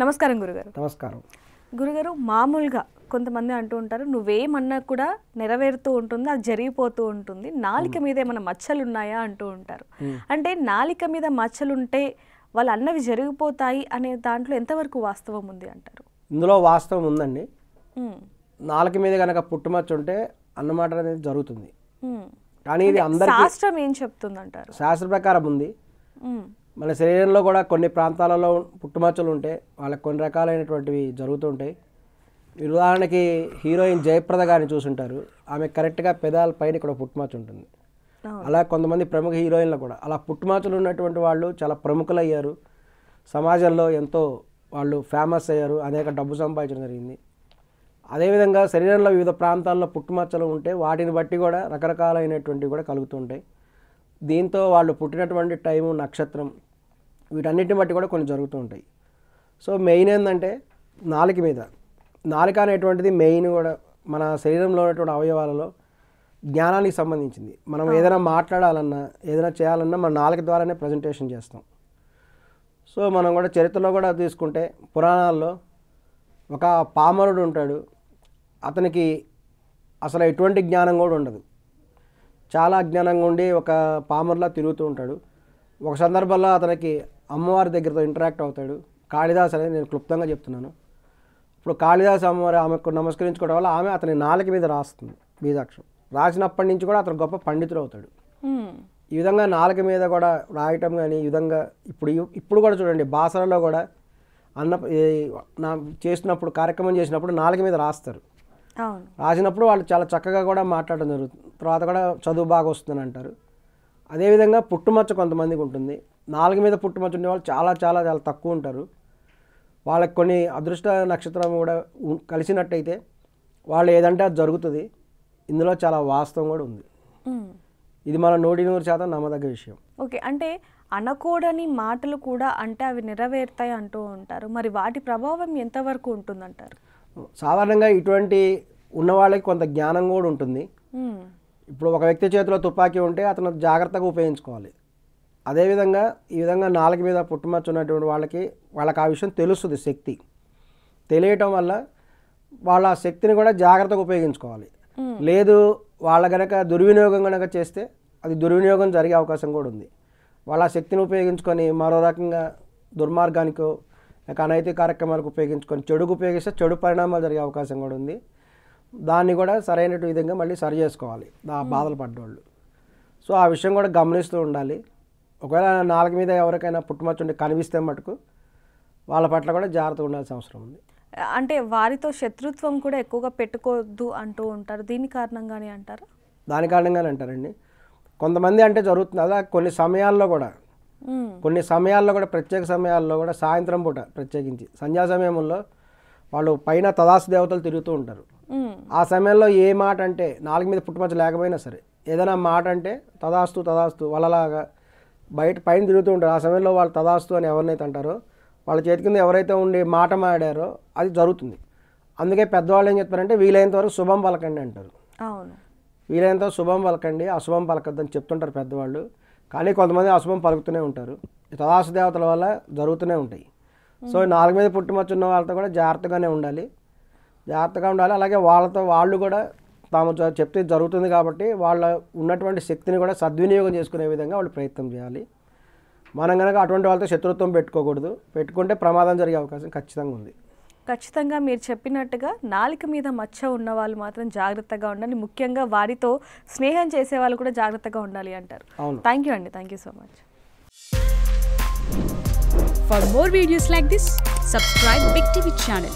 నమస్కారం గురుగారు. నమస్కారం గురుగారు, మామూలుగా కొంతమంది అంటూ ఉంటారు, నువ్వేమన్నా కూడా నెరవేరుతూ ఉంటుంది, అది జరిగిపోతూ ఉంటుంది, నాలిక మీద ఏమైనా మచ్చలు ఉన్నాయా అంటూ ఉంటారు. అంటే నాలిక మీద మచ్చలుంటే వాళ్ళు అన్నవి జరిగిపోతాయి అనే దాంట్లో ఎంతవరకు వాస్తవం ఉంది అంటారు? ఇందులో వాస్తవం ఉందండి. నాలుక మీద కనుక పుట్టుమచ్చ ఉంటే అన్నమాట అనేది జరుగుతుంది. కానీ ఇది అందరికీ శాస్త్రం ఏం చెప్తుంది అంటారు? శాస్త్ర ప్రకారం ఉంది. మన శరీరంలో కూడా కొన్ని ప్రాంతాలలో పుట్టుమచ్చలు ఉంటే వాళ్ళకి కొన్ని రకాలైనటువంటివి జరుగుతుంటాయి. ఉదాహరణకి హీరోయిన్ జయప్రద గారిని చూసుంటారు. ఆమె కరెక్ట్గా పెదాల పైన ఇక్కడ పుట్టుమచ్చ ఉంటుంది. అలా కొంతమంది ప్రముఖ హీరోయిన్లు కూడా అలా పుట్టుమచ్చలు ఉన్నటువంటి వాళ్ళు చాలా ప్రముఖులు అయ్యారు. సమాజంలో ఎంతో వాళ్ళు ఫేమస్ అయ్యారు, అనేక డబ్బు సంపాదించడం జరిగింది. అదేవిధంగా శరీరంలో వివిధ ప్రాంతాల్లో పుట్టుమచ్చలు ఉంటే వాటిని బట్టి కూడా రకరకాలైనటువంటివి కూడా కలుగుతుంటాయి. దీంతో వాళ్ళు పుట్టినటువంటి టైము, నక్షత్రం, వీటన్నిటిని బట్టి కూడా కొన్ని జరుగుతూ ఉంటాయి. సో మెయిన్ ఏంటంటే నాలుక మీద, నాలుక అనేటువంటిది మెయిన్ కూడా మన శరీరంలో ఉన్నటువంటి అవయవాలలో జ్ఞానానికి సంబంధించింది. మనం ఏదైనా మాట్లాడాలన్నా ఏదైనా చేయాలన్నా మన నాలుక ద్వారానే ప్రజెంటేషన్ చేస్తాం. సో మనం కూడా చరిత్రలో కూడా తీసుకుంటే పురాణాల్లో ఒక పామరుడు ఉంటాడు. అతనికి అసలు ఎటువంటి జ్ఞానం కూడా ఉండదు. చాలా అజ్ఞానంగా ఉండి ఒక పామరులా తిరుగుతూ ఉంటాడు. ఒక సందర్భంలో అతనికి అమ్మవారి దగ్గరతో ఇంటరాక్ట్ అవుతాడు. కాళిదాస్ అనేది నేను క్లుప్తంగా చెప్తున్నాను. ఇప్పుడు కాళిదాస్ అమ్మవారు ఆమెకు నమస్కరించుకోవడం వల్ల ఆమె అతని నాలుక మీద రాస్తుంది బీజాక్షరం. రాసినప్పటి నుంచి కూడా అతను గొప్ప పండితుడు అవుతాడు. ఈ విధంగా నాలుక మీద కూడా రాయటం కానీ ఈ విధంగా ఇప్పుడు కూడా చూడండి, బాసరలో కూడా చేసినప్పుడు కార్యక్రమం చేసినప్పుడు నాలుక మీద రాస్తారు. రాసినప్పుడు వాళ్ళు చాలా చక్కగా కూడా మాట్లాడడం జరుగుతుంది. తర్వాత కూడా చదువు బాగా వస్తుందని అంటారు. అదేవిధంగా పుట్టుమచ్చ కొంతమందికి ఉంటుంది. నాలుక మీద పుట్టుమచ్చ ఉండే వాళ్ళు చాలా చాలా చాలా తక్కువ ఉంటారు. వాళ్ళకి కొన్ని అదృష్ట నక్షత్రం కూడా కలిసినట్టయితే వాళ్ళు ఏదంటే అది జరుగుతుంది. ఇందులో చాలా వాస్తవం కూడా ఉంది. ఇది మన 100% నమ్మదగ్గ విషయం. ఓకే, అంటే అనకూడని మాటలు కూడా అంటే అవి నెరవేరుతాయి అంటూ ఉంటారు. మరి వాటి ప్రభావం ఎంతవరకు ఉంటుందంటారు? సాధారణంగా ఇటువంటి ఉన్న వాళ్ళకి కొంత జ్ఞానం కూడా ఉంటుంది. ఇప్పుడు ఒక వ్యక్తి చేతిలో తుపాకీ ఉంటే అతను జాగ్రత్తగా ఉపయోగించుకోవాలి. అదేవిధంగా ఈ విధంగా నాలుక మీద పుట్టుమచ్చ ఉన్నటువంటి వాళ్ళకి ఆ విషయం తెలుస్తుంది. శక్తి తెలియటం వల్ల వాళ్ళ ఆ శక్తిని కూడా జాగ్రత్తగా ఉపయోగించుకోవాలి. లేదు వాళ్ళ గనక దుర్వినియోగం కనుక చేస్తే అది దుర్వినియోగం జరిగే అవకాశం కూడా ఉంది. వాళ్ళ శక్తిని ఉపయోగించుకొని మరో రకంగా దుర్మార్గానికో లేక అనైతిక కార్యక్రమాలకు ఉపయోగించుకొని చెడుకు ఉపయోగిస్తే చెడు పరిణామాలు జరిగే అవకాశం కూడా ఉంది. దాన్ని కూడా సరైన విధంగా మళ్ళీ సరి చేసుకోవాలి ఆ బాధలు పడ్డవాళ్ళు. సో ఆ విషయం కూడా గమనిస్తూ ఉండాలి. ఒకవేళ నాలుక మీద ఎవరికైనా పుట్టుమచ్చ ఉండి కనిపిస్తే మటుకు వాళ్ళ పట్ల కూడా జాగ్రత్తగా ఉండాల్సిన అవసరం ఉంది. అంటే వారితో శత్రుత్వం కూడా ఎక్కువగా పెట్టుకోవద్దు అంటూ ఉంటారు. దీని కారణంగానే అంటారు? దాని కారణంగానే అంటారండి. కొంతమంది అంటే జరుగుతుంది. అలా కొన్ని సమయాల్లో కూడా ప్రత్యేక సమయాల్లో కూడా సాయంత్రం పూట ప్రత్యేకించి సంధ్యా సమయంలో వాళ్ళు పైన తదాస్తు దేవతలు తిరుగుతూ ఉంటారు. ఆ సమయంలో ఏ మాట అంటే నాలుగు మీద పుట్టుమచ్చ లేకపోయినా సరే ఏదైనా మాట అంటే తదాస్తు వాళ్ళలాగా బయట పైన తిరుగుతూ ఉంటారు. ఆ సమయంలో వాళ్ళు తదాస్తు అని ఎవరినైతే అంటారో వాళ్ళ చేతి కింద ఎవరైతే ఉండి మాట మాడారో అది జరుగుతుంది. అందుకే పెద్దవాళ్ళు ఏం చెప్తారంటే వీలైనంత వరకు శుభం పలకండి అంటారు. వీలైనంత శుభం పలకండి, అశుభం పలకద్దని చెప్తుంటారు పెద్దవాళ్ళు. కానీ కొంతమంది అశుభం పలుకుతూనే ఉంటారు. తదాస్తు దేవతల వల్ల జరుగుతూనే ఉంటాయి. సో నాలుగు మీద పుట్టుమచ్చ ఉన్న వాళ్ళతో కూడా జాగ్రత్తగా ఉండాలి. అలాగే వాళ్ళు కూడా తాము చెప్తే జరుగుతుంది కాబట్టి వాళ్ళ ఉన్నటువంటి శక్తిని కూడా సద్వినియోగం చేసుకునే విధంగా వాళ్ళు ప్రయత్నం చేయాలి. మనం కనుక అటువంటి వాళ్ళతో శత్రుత్వం పెట్టుకోకూడదు. పెట్టుకుంటే ప్రమాదం జరిగే అవకాశం ఖచ్చితంగా ఉంది. ఖచ్చితంగా మీరు చెప్పినట్టుగా నాలుక మీద మచ్చ ఉన్న వాళ్ళు మాత్రం జాగ్రత్తగా ఉండాలి. ముఖ్యంగా వారితో స్నేహం చేసే వాళ్ళు కూడా జాగ్రత్తగా ఉండాలి అంటారు. థ్యాంక్ యూ అండి. Thank you so much. For more videos like this, subscribe Big TV channel.